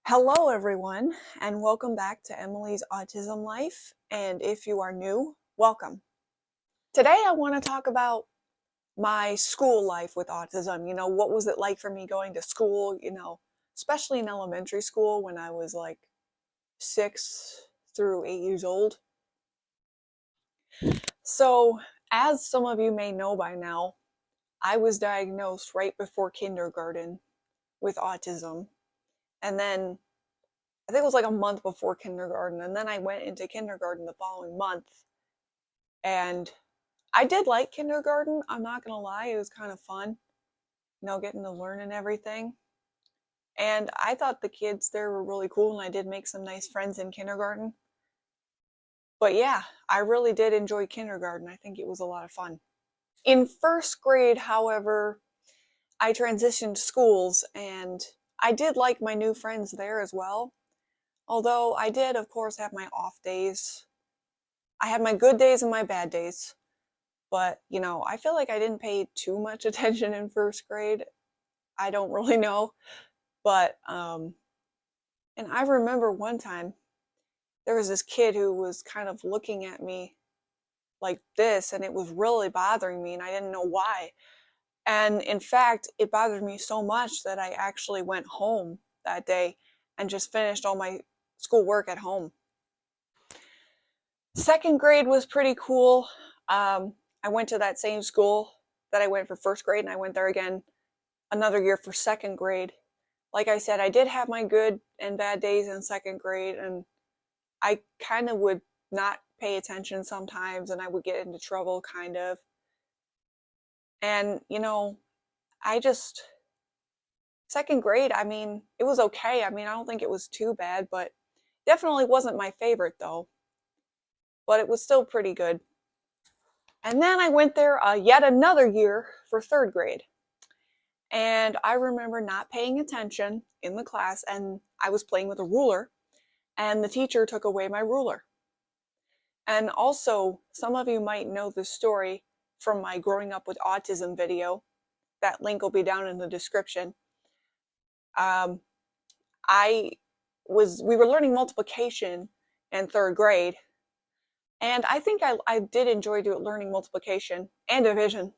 Hello, everyone, and welcome back to Emily's Autism Life. And if you are new, welcome. Today, I want to talk about my school life with autism. What was it like for me going to school, especially in elementary school when I was like 6 through 8 years old. So, as some of you may know by now, I was diagnosed right before kindergarten with autism. And then I think it was like a month before kindergarten, and then I went into kindergarten the following month. And I did like kindergarten, I'm not gonna lie, it was kind of fun, getting to learn and everything. And I thought the kids there were really cool, and I did make some nice friends in kindergarten. But yeah, I really did enjoy kindergarten. I think it was a lot of fun. In first grade, however, I transitioned schools, and I did like my new friends there as well. Although I did, of course, have my off days. I had my good days and my bad days. But, I feel like I didn't pay too much attention in first grade. I don't really know. But, and I remember one time there was this kid who was kind of looking at me like this, and it was really bothering me, and I didn't know why. And in fact, it bothered me so much that I actually went home that day and just finished all my schoolwork at home. Second grade was pretty cool. I went to that same school that I went for first grade, and I went there again another year for second grade. Like I said, I did have my good and bad days in second grade, and I kind of would not pay attention sometimes, and I would get into trouble, kind of. And, second grade, I mean, it was okay. I mean, I don't think it was too bad, but definitely wasn't my favorite, though. But it was still pretty good. And then I went there yet another year for third grade. And I remember not paying attention in the class, and I was playing with a ruler, and the teacher took away my ruler. And also, some of you might know this story from my Growing Up with Autism video. That link will be down in the description. Um, we were learning multiplication in third grade, and I think I did enjoy learning multiplication and division.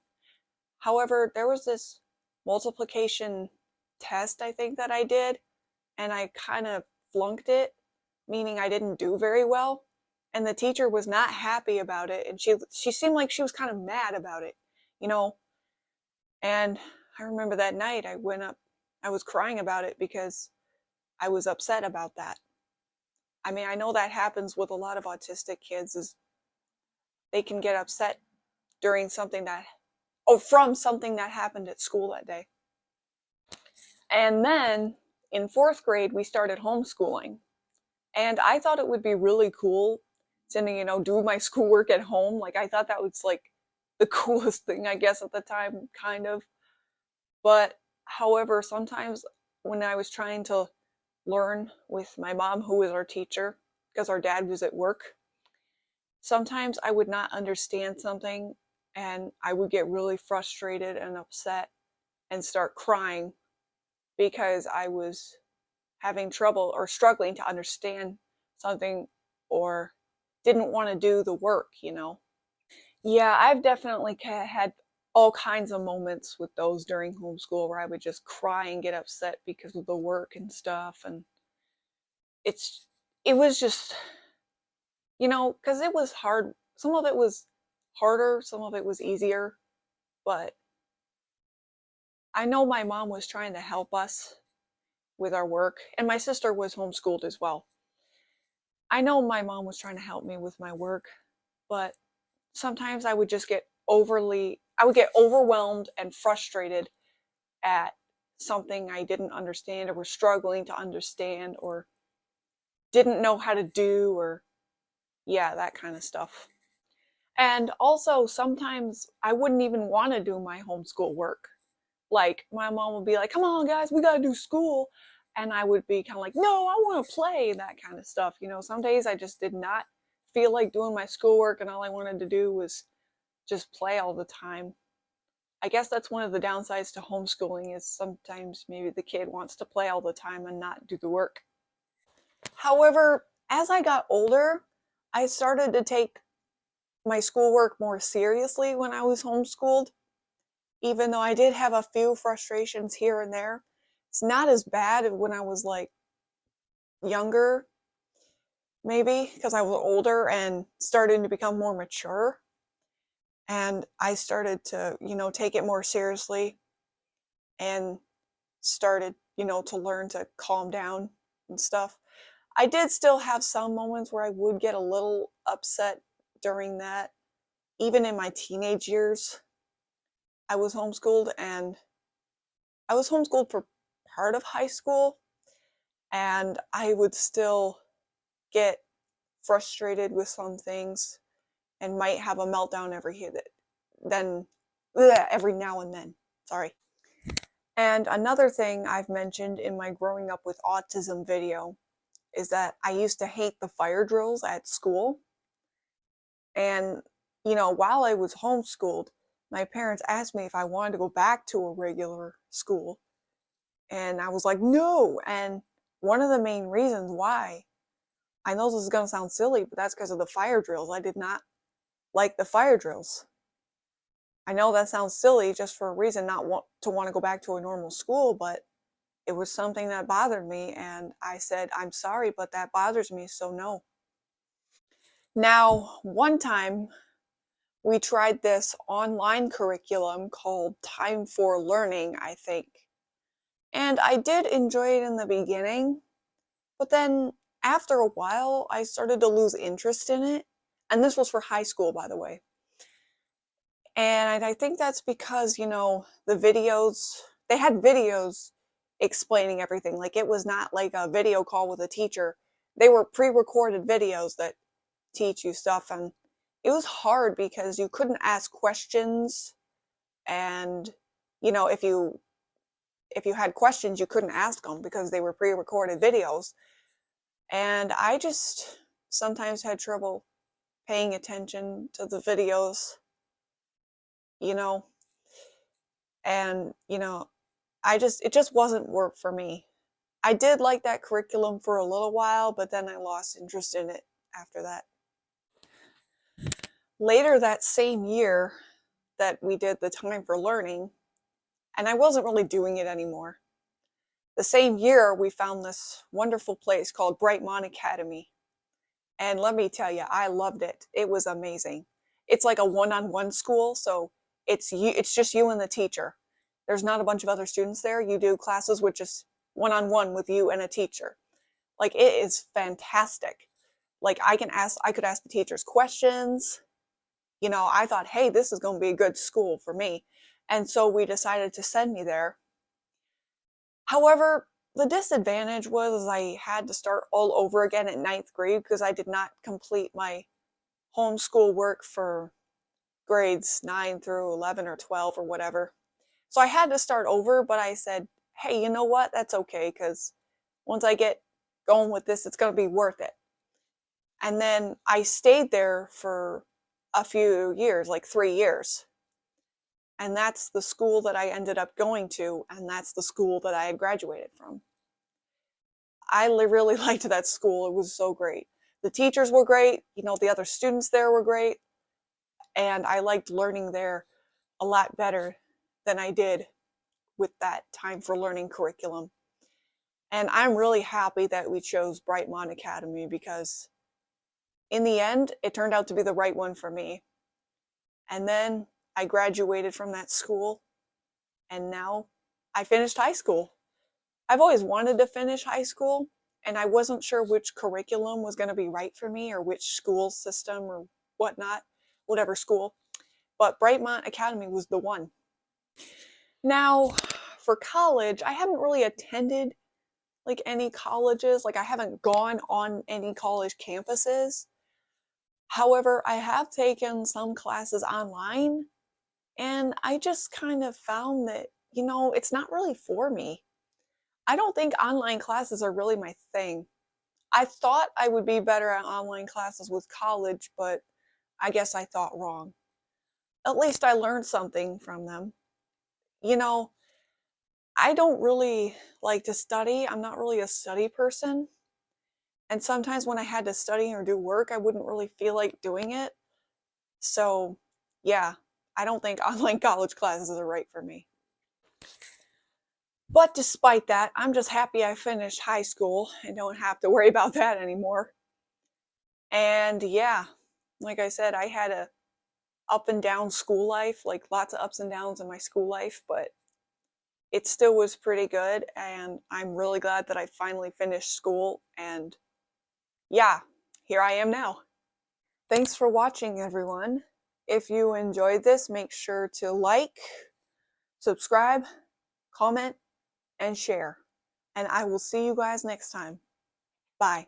However, there was this multiplication test, I think, that I did, and I kind of flunked it, meaning I didn't do very well. And the teacher was not happy about it, and she seemed like she was kind of mad about it, you know. And I remember that night I went up, I was crying about it because I was upset about that. I mean, I know that happens with a lot of autistic kids, is they can get upset during from something that happened at school that day. And then in fourth grade, we started homeschooling. And I thought it would be really cool to, do my schoolwork at home. Like, I thought that was like the coolest thing, I guess, at the time, kind of. But however, sometimes when I was trying to learn with my mom, who was our teacher, because our dad was at work, sometimes I would not understand something, and I would get really frustrated and upset and start crying because I was having trouble or struggling to understand something, or didn't want to do the work. Yeah, I've definitely had all kinds of moments with those during homeschool where I would just cry and get upset because of the work and stuff. And it was just, because it was hard. Some of it was harder, some of it was easier, but I know my mom was trying to help us with our work, and my sister was homeschooled as well. I know my mom was trying to help me with my work, but sometimes I would just get overwhelmed and frustrated at something I didn't understand, or was struggling to understand, or didn't know how to do, or yeah, that kind of stuff. And also, sometimes I wouldn't even want to do my homeschool work. Like, my mom would be like, come on, guys, we got to do school. And I would be kind of like, no, I want to play, that kind of stuff. Some days I just did not feel like doing my schoolwork, and all I wanted to do was just play all the time. I guess that's one of the downsides to homeschooling, is sometimes maybe the kid wants to play all the time and not do the work. However, as I got older, I started to take my schoolwork more seriously when I was homeschooled, even though I did have a few frustrations here and there. It's not as bad when I was like younger, maybe because I was older and starting to become more mature. And I started to, take it more seriously and started, to learn to calm down and stuff. I did still have some moments where I would get a little upset during that. Even in my teenage years, I was homeschooled, and I was homeschooled for part of high school, and I would still get frustrated with some things and might have a meltdown every now and then. Sorry. And another thing I've mentioned in my growing up with autism video is that I used to hate the fire drills at school. And, while I was homeschooled, my parents asked me if I wanted to go back to a regular school. And I was like, no. And one of the main reasons why, I know this is going to sound silly, but that's because of the fire drills. I did not like the fire drills. I know that sounds silly just for a reason not want to go back to a normal school, but it was something that bothered me. And I said, I'm sorry, but that bothers me, so no. Now, one time we tried this online curriculum called Time for Learning, I think. And I did enjoy it in the beginning, but then after a while, I started to lose interest in it. And this was for high school, by the way. And I think that's because, they had videos explaining everything. Like, it was not like a video call with a teacher. They were pre-recorded videos that teach you stuff. And it was hard because you couldn't ask questions. And, if you had questions, you couldn't ask them because they were pre-recorded videos. And I just sometimes had trouble paying attention to the videos, you know, and, it just wasn't work for me. I did like that curriculum for a little while, but then I lost interest in it after that. Later that same year that we did the Time for Learning, and I wasn't really doing it anymore. The same year, we found this wonderful place called Brightmont Academy. And let me tell you, I loved it. It was amazing. It's like a one-on-one school, so it's just you and the teacher. There's not a bunch of other students there. You do classes with just one-on-one with you and a teacher. Like, it is fantastic. Like, I could ask the teachers questions. I thought, hey, this is going to be a good school for me. And so we decided to send me there. However, the disadvantage was I had to start all over again at ninth grade because I did not complete my homeschool work for grades 9 through 11 or 12 or whatever. So I had to start over, but I said, hey, you know what? That's okay, because once I get going with this, it's going to be worth it. And then I stayed there for a few years, like 3 years. And that's the school that I ended up going to, and that's the school that I had graduated from. I really liked that school. It was so great. The teachers were great. The other students there were great. And I liked learning there a lot better than I did with that Time for Learning curriculum. And I'm really happy that we chose Brightmont Academy because in the end, it turned out to be the right one for me. And then I graduated from that school, and now I finished high school. I've always wanted to finish high school, and I wasn't sure which curriculum was going to be right for me or which school system or whatnot, whatever school. But Brightmont Academy was the one. Now, for college, I haven't really attended like any colleges. Like, I haven't gone on any college campuses. However, I have taken some classes online, and I just kind of found that, it's not really for me. I don't think online classes are really my thing. I thought I would be better at online classes with college, but I guess I thought wrong. At least I learned something from them. I don't really like to study. I'm not really a study person. And sometimes when I had to study or do work, I wouldn't really feel like doing it. So, yeah, I don't think online college classes are right for me. But despite that, I'm just happy I finished high school and don't have to worry about that anymore. And yeah, like I said, I had a up and down school life, like lots of ups and downs in my school life, but it still was pretty good. And I'm really glad that I finally finished school. And yeah, here I am now. Thanks for watching, everyone. If you enjoyed this, make sure to like, subscribe, comment, and share. And I will see you guys next time. Bye.